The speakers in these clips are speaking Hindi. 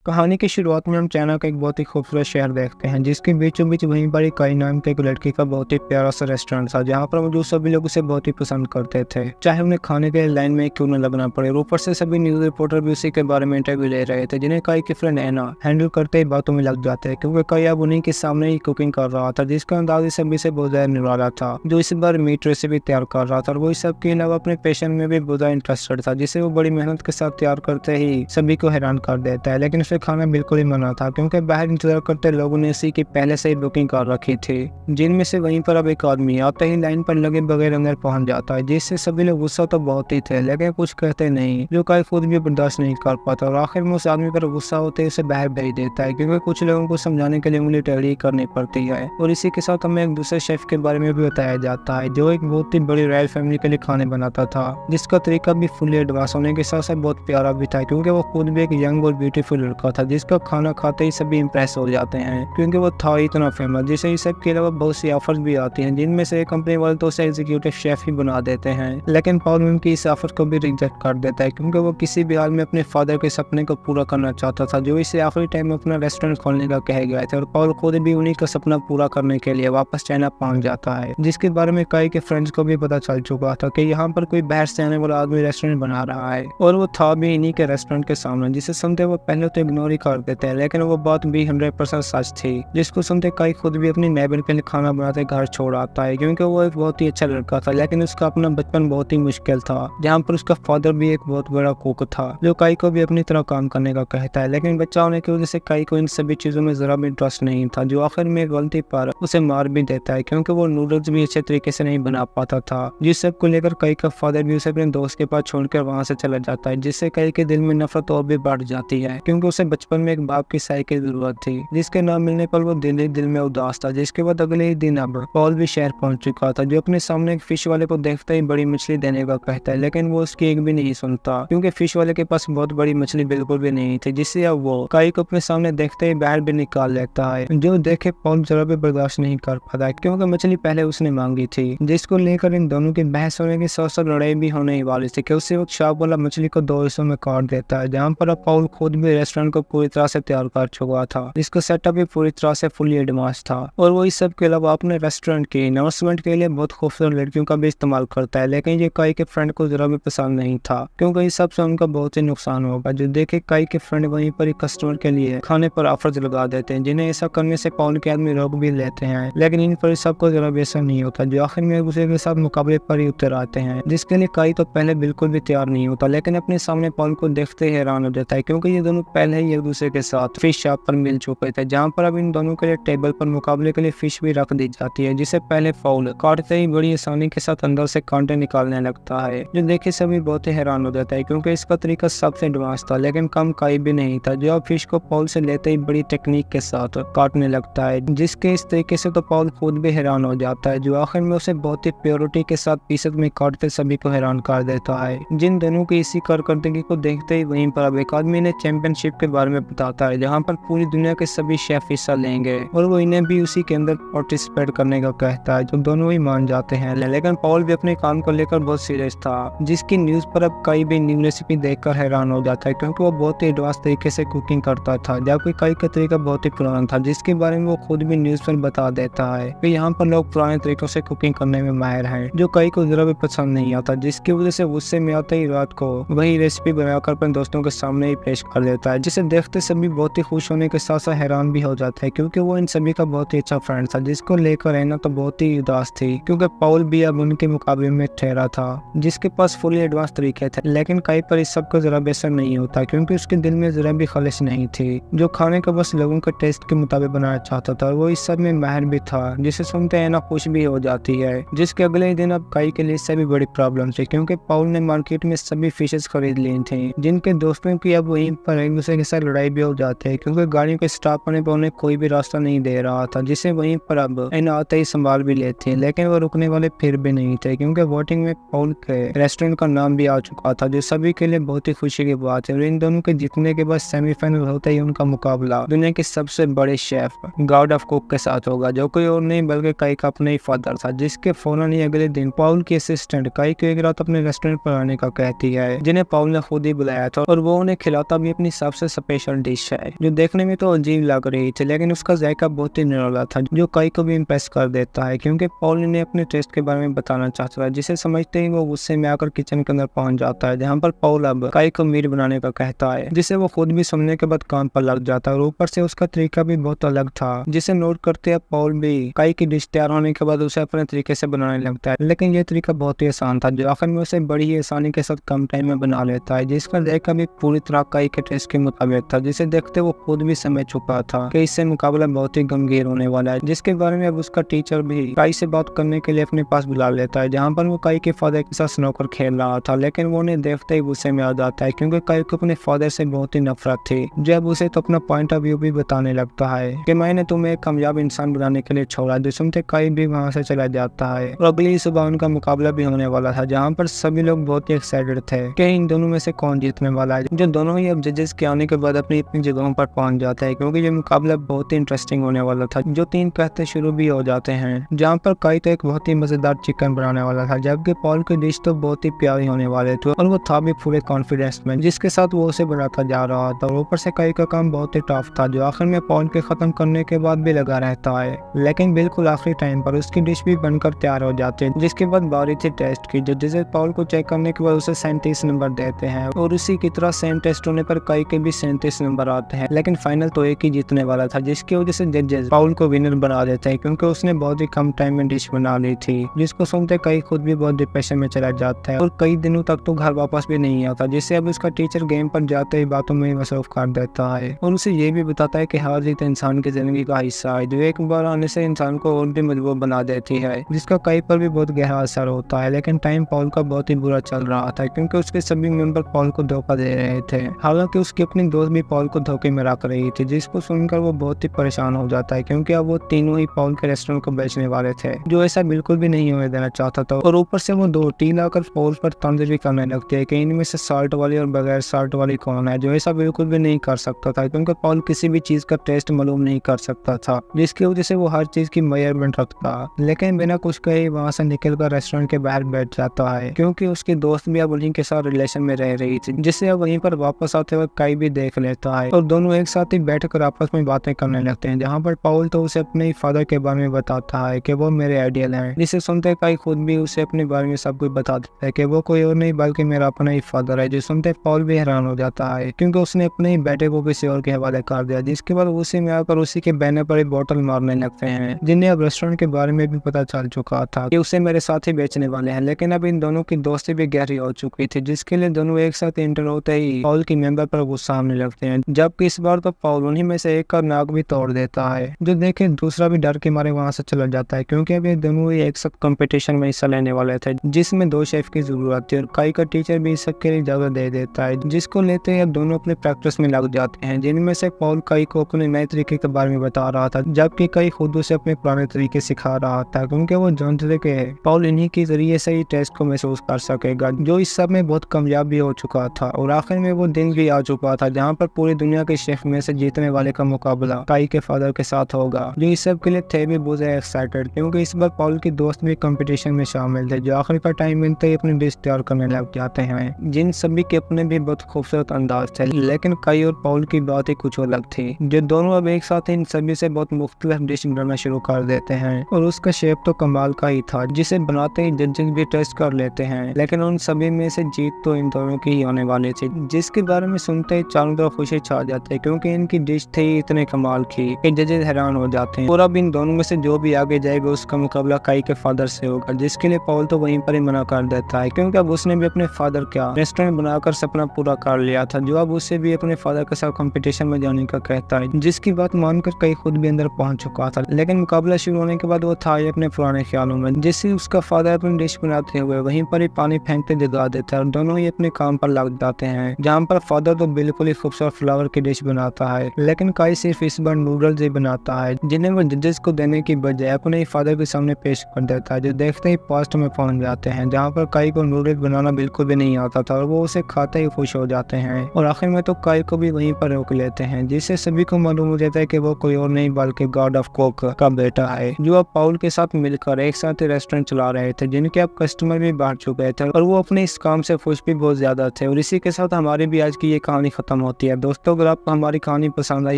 कहानी की शुरुआत में हम चाइना का एक बहुत ही खूबसूरत शहर देखते हैं, जिसके बीचों बीच वहीं पर कई नाम के एक लड़की का बहुत ही प्यारा सा रेस्टोरेंट था, जहाँ पर मौजूद सभी लोग उसे बहुत ही पसंद करते थे, चाहे उन्हें खाने के लिए लाइन में क्यों न लगना पड़े। ऊपर से सभी न्यूज रिपोर्टर भी उसी के बारे में इंटरव्यू ले रहे थे, जिन्हें कई की फ्रेंड एना हैंडल करते ही बातों में लग जाते हैं, क्योंकि कई अब उन्हीं के सामने ही कुकिंग कर रहा था, जिसका अंदाज सभी से बहुत ज्यादा निराला था, जो इस बार मीट रेसिपी तैयार कर रहा था। और वो इस सब के अलावा अपने पैशन में भी बहुत इंटरेस्टेड था, जिसे वो बड़ी मेहनत के साथ तैयार करते ही सभी को हैरान कर देता है। लेकिन उसे खाना बिल्कुल ही मना था, क्योंकि बाहर इंतजार करते लोगों ने इसी की पहले से ही बुकिंग कर रखी थी, जिनमें से वहीं पर अब एक आदमी आते ही लाइन पर लगे बगैर अंदर पहुंच जाता है, जिससे सभी लोग गुस्सा तो बहुत ही थे, लेकिन कुछ कहते नहीं, जो कई खुद भी बर्दाश्त नहीं कर पाता। और आखिर में उस आदमी पर गुस्सा होते ही उसे बाहर भेज देता है, क्योंकि कुछ लोगों को समझाने के लिए उंगली टेढ़ी करनी पड़ती है। और इसी के साथ हमें एक दूसरे शेफ के बारे में भी बताया जाता है, जो एक बहुत ही बड़ी रॉयल फैमिली के लिए खाने बनाता था, जिसका तरीका भी फुली एडवांस होने के साथ साथ बहुत प्यारा भी था, क्योंकि वो खुद भी एक यंग और ब्यूटीफुल लड़का था, जिसका खाना खाते ही सभी इंप्रेस हो जाते हैं, क्योंकि वो था इतना फेमस। जिसे इस सब के अलावा बहुत सी ऑफर्स भी आती हैं, जिनमें से एक कंपनी वाले तो उसे एग्जीक्यूटिव शेफ ही बना देते हैं, लेकिन पॉल उनकी इस ऑफर को भी रिजेक्ट कर देता है, क्योंकि वो किसी भी हाल में अपने फादर के सपने को पूरा करना चाहता था, जो इसे आखिरी टाइम में अपना रेस्टोरेंट खोलने का कह गए थे। और पॉल खुद भी उन्हीं का सपना पूरा करने के लिए वापस चाइना पहुंच जाता है, जिसके बारे में कई के फ्रेंड्स को भी पता चल चुका था कि यहाँ पर कोई बाहर से आने वाला आदमी रेस्टोरेंट बना रहा है, और वो था भी इन्हीं के रेस्टोरेंट के सामने, जिसे सुनते वो पहले तो इग्नोर ही कर देते हैं, लेकिन वो बात भी 100% सच थी, जिसको सुनते कई खुद भी अपनी नेबर के लिए खाना बनाते घर छोड़ आता है, क्योंकि वो एक बहुत ही अच्छा लड़का था, लेकिन उसका अपना बचपन बहुत ही मुश्किल था, जहाँ पर उसका फादर भी एक बहुत बड़ा कुक था, जो कई को भी अपनी तरह काम करने का कहता है, लेकिन बच्चा होने की वजह से कई को इन सभी चीजों में जरा भी इंटरेस्ट नहीं था, जो आखिर में गलती पर उसे मार भी देता है, क्योंकि वो नूडल्स भी अच्छे तरीके से नहीं बना पाता था, जिस सब को लेकर कई का फादर भी उसे अपने दोस्त के पास छोड़कर वहाँ से चला जाता है, जिससे कई के दिल में नफरत और भी बढ़ जाती है, क्योंकि उसे बचपन में एक बाप की सहाय की जरूरत थी, जिसके न मिलने पर वो दिल में उदास था। जिसके बाद अगले ही दिन अब पॉल भी शहर पहुंच चुका था, जो अपने सामने एक फिश वाले को देखते ही बड़ी मछली देने का कहता है, लेकिन वो उसकी एक भी नहीं सुनता, क्योंकि फिश वाले के पास बहुत बड़ी मछली बिल्कुल भी नहीं थी, जिससे अब वो काई को अपने सामने देखते ही बाहर भी निकाल लेता है, जो देखे पॉल जरा भी बर्दाश्त नहीं कर पाता, क्योंकि मछली पहले उसने मांगी थी, जिसको लेकर इन दोनों की बहस होने के साथ साथ लड़ाई भी होने वाली थी, कि उससे वो शॉप वाला मछली को 2 हिस्सों में काट देता है, जहाँ पर अब पॉल खुद भी रेस्टोरेंट को पूरी तरह से तैयार कर चुका था, जिसका सेटअप भी पूरी तरह से फुली एडवांस था, और वो इस सब के अलावा अपने रेस्टोरेंट के अनाउंसमेंट के लिए बहुत खूबसूरत लड़कियों का भी इस्तेमाल करता है, लेकिन ये कई के फ्रेंड को जरा भी पसंद नहीं था, क्योंकि इस सब से उनका बहुत ही नुकसान होगा, जो देखे कई के फ्रेंड वहीं पर कस्टमर के लिए खाने पर ऑफर्स लगा देते हैं, जिन्हें ऐसा करने से पॉल के आदमी रोक भी लेते हैं, लेकिन इन पर सबको जरा भी ऐसा नहीं होता, जो आखिर में एक दूसरे के साथ मुकाबले पर ही उतर आते हैं, जिसके लिए कई तो पहले बिल्कुल भी तैयार नहीं होता, लेकिन अपने सामने पॉल को देखते ही हैरान हो जाता है, क्योंकि ये दोनों पहले ही एक दूसरे के साथ फिश शॉप पर मिल चुके थे, जहाँ पर अब इन दोनों के लिए टेबल पर मुकाबले के लिए फिश भी रख दी जाती है, जिसे पहले पॉल काटते ही बड़ी आसानी के साथ अंदर से कांटे निकालने लगता है, जो देखे सभी बहुत ही हैरान हो जाता है, क्योंकि इसका तरीका सबसे एडवांस था, लेकिन कम काई भी नहीं था, जो अब फिश को पॉल से लेते ही बड़ी टेक्निक के साथ काटने लगता है, जिसके इस तरीके से तो पॉल खुद भी हैरान हो जाता है, जो आखिर में उसे बहुत ही प्योरिटी के साथ पीसेस में काटते सभी को हैरान कर देता है। जिन दोनों की इसी कारकर्दगी को देखते ही वहीं पर अब एक आदमी ने चैंपियनशिप के बारे में बताता है, जहाँ पर पूरी दुनिया के सभी शेफ हिस्सा लेंगे, और वो इन्हें भी उसी के अंदर पार्टिसिपेट करने का कहता है, जो दोनों ही मान जाते हैं, लेकिन पॉल भी अपने काम को लेकर बहुत सीरियस था, जिसकी न्यूज पर अब कई भी न्यू रेसिपी देखकर हैरान हो जाता है, क्योंकि वो बहुत ही एडवांस तरीके से कुकिंग करता था, जबकि कई का तरीका बहुत ही पुराना था, जिसके बारे में वो खुद भी न्यूज पर बता देता है कि यहाँ पर लोग पुराने तरीकों से कुकिंग करने में माहिर हैं, जो कई को जरा भी पसंद नहीं आता, जिसकी वजह से गुस्से में आते ही रात को वही रेसिपी बनाकर अपने दोस्तों के सामने ही पेश कर देता है, जिसे देखते सभी बहुत ही खुश होने के साथ साथ हैरान भी हो जाते हैं, क्योंकि वो इन सभी का बहुत ही अच्छा फ्रेंड था, जिसको लेकर एना तो बहुत ही उदास थी, क्योंकि पॉल भी अब उनके मुकाबले में ठहरा था, जिसके पास फुली एडवांस तरीके थे, लेकिन कई पर इस सब का जरा भी असर नहीं होता, क्योंकि उसके दिल में जरा भी खालिश नहीं थी, जो खाने को बस लोगों के टेस्ट के मुताबिक बनाना चाहता था, और वो इस सब में माहिर भी था, जिसे सुनते एना खुश भी हो जाती है, जिसके अगले दिन अब कई के लिए इससे भी बड़ी प्रॉब्लम थी, क्योंकि पॉल ने मार्केट में सभी फिशेस खरीद ली थी, जिनके दोस्तों की अब वहीं पर एक दूसरे के साथ लड़ाई भी हो जाती है, क्योंकि गाड़ियों के स्टॉप होने पर उन्हें कोई भी रास्ता नहीं दे रहा था, जिसे वहीं पर अब एना आते ही संभाल भी लेते हैं, लेकिन वो रुकने वाले फिर भी नहीं थे, क्योंकि वोटिंग में पॉल के रेस्टोरेंट का नाम भी आ चुका था, जो सभी के लिए बहुत ही खुशी की बात है। और इन दोनों के जीतने के बाद सेमीफाइनल होते ही उनका मुकाबला दुनिया के सबसे बड़े शेफ गॉड ऑफ कुक के साथ होगा, जो कोई और नहीं बल्कि काई का अपना ही फादर था, जिसके फौरन ही अगले दिन पॉल की असिस्टेंट काई को एक रात अपने रेस्टोरेंट पर आने का कहती है, जिन्हें पॉल ने खुद ही बुलाया था, और वो उन्हें खिलाता भी अपनी सबसे स्पेशल डिश है जो देखने में तो अजीब लग रही थी, लेकिन उसका जायका बहुत ही निराला था जो कई को भी इम्प्रेस कर देता है, क्योंकि पॉल इन्हें अपने टेस्ट के बारे में बताना चाहता है, जिसे समझते ही वो गुस्से में आकर किचन के अंदर पहुंच जाता है, जहाँ पर पॉल अब कई को मीट बनाने का कहता है, जिसे वो खुद भी सुनने के बाद काम पर लग जाता है। और ऊपर से उसका तरीका भी बहुत अलग था, जिसे नोट करते हैं पॉल भी कई की डिश तैयार होने के बाद उसे अपने तरीके से बनाने लगता है, लेकिन ये तरीका बहुत ही आसान था जो आखिर में उसे बड़ी ही आसानी के साथ कम टाइम में बना लेता है, जिसका जायका भी पूरी तरह कई के टेस्ट के मुताबिक था, जिसे देखते वो खुद भी समझ चुका था कि इससे मुकाबला बहुत ही गंभीर होने वाला है, जिसके बारे में अब उसका टीचर भी कई से बात करने के लिए अपने पास बुला लेता है, जहाँ पर वो कई के फादर के साथ स्नूकर खेल रहा था, लेकिन वो उन्हें देखते ही गुस्से में आ जाता है, क्योंकि कई को अपने फादर से बहुत ही नफरत थी। जब उसे तो अपना पॉइंट ऑफ व्यू भी बताने लगता है कि मैंने तुम्हें एक कामयाब इंसान बनाने के लिए छोड़ा, जो सुनते कई भी वहाँ से चला जाता है। और अगली सुबह उनका मुकाबला भी होने वाला था, जहाँ पर सभी लोग बहुत ही एक्साइटेड थे कि इन दोनों में से कौन जीतने वाला है, जो दोनों ही अब जजेस के आने के बाद अपनी अपनी जगहों पर पहुंच जाते हैं, क्योंकि ये मुकाबला बहुत ही इंटरेस्टिंग होने वाला था, जो 3 कहते शुरू भी हो जाते हैं, जहाँ पर कई तो एक बहुत ही मजेदार चिकन बनाने वाला था, जबकि पॉल की डिश तो बहुत ही प्यारी होने वाले थे और वो था भी पूरे कॉन्फिडेंस में, जिसके साथ वो उसे बनाता जा रहा था। और ऊपर से कई का काम बहुत ही टफ था, जो आखिर में पॉल के खत्म करने के बाद भी लगा रहता है, लेकिन बिल्कुल आखिरी टाइम पर उसकी डिश भी बनकर तैयार हो जाती है, जिसके बाद बारी थी टेस्ट की, जो जजेस पॉल को चेक करने के बाद उसे 37 नंबर देते हैं, और उसी की तरह सेम टेस्ट होने पर कई के भी 37 नंबर आते हैं, लेकिन फाइनल तो एक ही जीतने वाला था, जिसकी वजह से जजेस पॉल को विनर बना देते हैं, क्योंकि उसने बहुत ही कम टाइम में डिश बना ली थी, जिसको सुनते कई खुद भी बहुत डिप्रेशन में चला जाता है और कई दिनों तक तो घर वापस भी नहीं आता, जिससे अब उसका टीचर गेम पर जाते ही बातों में मसरूफ कर देता है और उसे ये भी बताता है कि हार जीत इंसान की जिंदगी का हिस्सा है, जो एक बार आने से इंसान को और भी मजबूत बना देती है, जिसका कई पर भी बहुत गहरा असर होता है। लेकिन टाइम पॉल का बहुत ही बुरा चल रहा था, क्योंकि उसके सभी मेंबर पॉल को धोखा दे रहे थे, हालांकि उसकी अपनी दोस्त भी पॉल को धोखे में रख रही थी, जिसको सुनकर वो बहुत ही परेशान हो जाता है, क्योंकि अब वो तीनों ही पॉल के रेस्टोरेंट को बेचने वाले थे, जो ऐसा बिल्कुल भी नहीं होने देना चाहता था। और ऊपर से वो 2 टी लाकर पॉल पर तंज भी करने लगते हैं कि इनमें से साल्ट वाली और बगैर साल्ट वाली कौन है, जो ऐसा बिल्कुल भी नहीं कर सकता था, क्योंकि पॉल किसी भी चीज का टेस्ट मालूम नहीं कर सकता था, जिसकी वजह से वो हर चीज की मेजरमेंट रखता, लेकिन बिना कुछ कहे वहाँ से निकलकर रेस्टोरेंट के बाहर बैठ जाता है, क्योंकि उसकी दोस्त भी अब उन्हीं के साथ रिलेशन में रह रही थी, जिससे अब वहीं पर वापस आते वक्त कई भी देख लेता है और दोनों एक साथ ही बैठकर आपस में बातें करने लगते हैं, जहाँ पर पॉल तो उसे अपने फादर के बारे में बताता है कि वो मेरे आइडियल हैं, जिसे सुनते कई खुद भी उसे अपने बारे में सब कुछ बता देता है कि वो कोई और नहीं बल्कि मेरा अपना ही फादर है, जो सुनते पॉल भी हैरान हो जाता है, क्योंकि उसने अपने ही बेटे को किसी और के हवाले कर दिया, जिसके बाद उसी में आकर उसी के बैनर पर एक बोतल मारने लगते हैं, जिन्हें अब रेस्टोरेंट के बारे में भी पता चल चुका था कि उसे मेरे साथ ही बेचने वाले हैं। लेकिन अब इन दोनों की दोस्ती भी गहरी हो चुकी थी, जिसके लिए दोनों एक साथ इंटर होते ही पॉल की मेंबर पर गुस्सा आने लगते हैं, जबकि इस बार तो पॉल उन्हीं में से एक का नाक भी तोड़ देता है, जो देखे दूसरा भी डर के मारे वहां से चला जाता है, क्योंकि अब ये दोनों ही एक साथ कंपटीशन में हिस्सा लेने वाले थे, जिसमें 2 शेफ की जरूरत थी, और कई का टीचर भी इस सबके लिए इजाजत दे देता है, जिसको लेते ही अब दोनों अपने प्रैक्टिस में लग जाते हैं, जिनमें से पॉल कई को अपने नए तरीके के बारे में बता रहा था, जबकि कई खुद उसे अपने पुराने तरीके सिखा रहा था, क्योंकि वो जानते थे कि पॉल इन्हीं के जरिए से ही टेस्ट को महसूस कर सकेगा, जो इस सब में बहुत कामयाब भी हो चुका था। और आखिर में वो दिन भी आ चुका था जहाँ पर पूरी दुनिया के शेफ में से जीतने वाले का मुकाबला कई के फादर के साथ होगा, जो इस सब के लिए थे भी बहुत एक्साइटेड, क्योंकि इस बार पॉल की दोस्त भी कंपटीशन में शामिल थे, जो आखिर का टाइम मिलते ही अपनी डिश तैयार करने लग जाते हैं, जिन सभी के अपने भी बहुत खूबसूरत अंदाज थे। लेकिन कई और पॉल की बात ही कुछ अलग थी, जो दोनों अब एक साथ इन सभी से बहुत मुख्तलिफ डिश बनाना शुरू कर देते हैं, और उसका शेप तो कमाल का ही था, जिसे बनाते ही जजेस भी टेस्ट कर लेते हैं, लेकिन उन सभी में से जीत तो इन दोनों की ही होने वाली थी, जिसके बारे में सुनते ही चारों तरफ खुशी छा जाती है, क्योंकि इनकी डिश थी इतने कमाल की कि जजेस हैरान हो जाते हैं। और अब इन दोनों में से जो भी आगे जाएगा उसका मुकाबला कई के फादर से होगा, जिसके लिए पॉल तो वहीं पर ही मना कर देता है, क्योंकि अब उसने भी अपने फादर का रेस्टोरेंट बनाकर सपना पूरा कर लिया था, जो अब उससे भी अपने फादर के साथ कंपटीशन में जाने का कहता है, जिसकी बात मानकर कई खुद भी अंदर पहुंच चुका था। लेकिन मुकाबला शुरू होने के बाद वो था ही अपने पुराने ख्यालों में, जिससे उसका फादर अपनी डिश बनाते हुए वहीं पर ही पानी फेंकते जगा देता है, और दोनों ही अपने काम पर लग जाते हैं, जहाँ पर फादर तो बिल्कुल ही खूबसूरत फ्लावर की डिश बनाता है, लेकिन कई सिर्फ इस बार नूडल्स ही बनाता है, जिन्हें वो जजेस को देने की बजाय अपने ही फादर के सामने पेश कर देता है, जो देखते ही पास्ट में पहुंच जाते हैं, जहाँ पर कई को नूडल्स बनाना बिल्कुल भी नहीं आता था, और वो उसे खाते ही खुश हो जाते हैं, और आखिर में तो कई को भी वहीं पर रोक लेते हैं, जिससे सभी को मालूम हो जाता है कि वो कोई और नहीं बल्कि गॉड ऑफ कोक का बेटा है, जो अब पॉल के साथ मिलकर एक साथ रेस्टोरेंट चला रहे थे, जिनके अब कस्टमर भी बढ़ चुके थे, और वो अपने इस काम से खुश भी बहुत ज्यादा थे। और इसी के साथ हमारी भी आज की ये कहानी खत्म होती है। दोस्तों, अगर आपको हमारी कहानी पसंद आई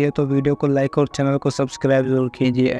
है तो वीडियो को लाइक और चैनल को सब्सक्राइब जरूर कीजिए।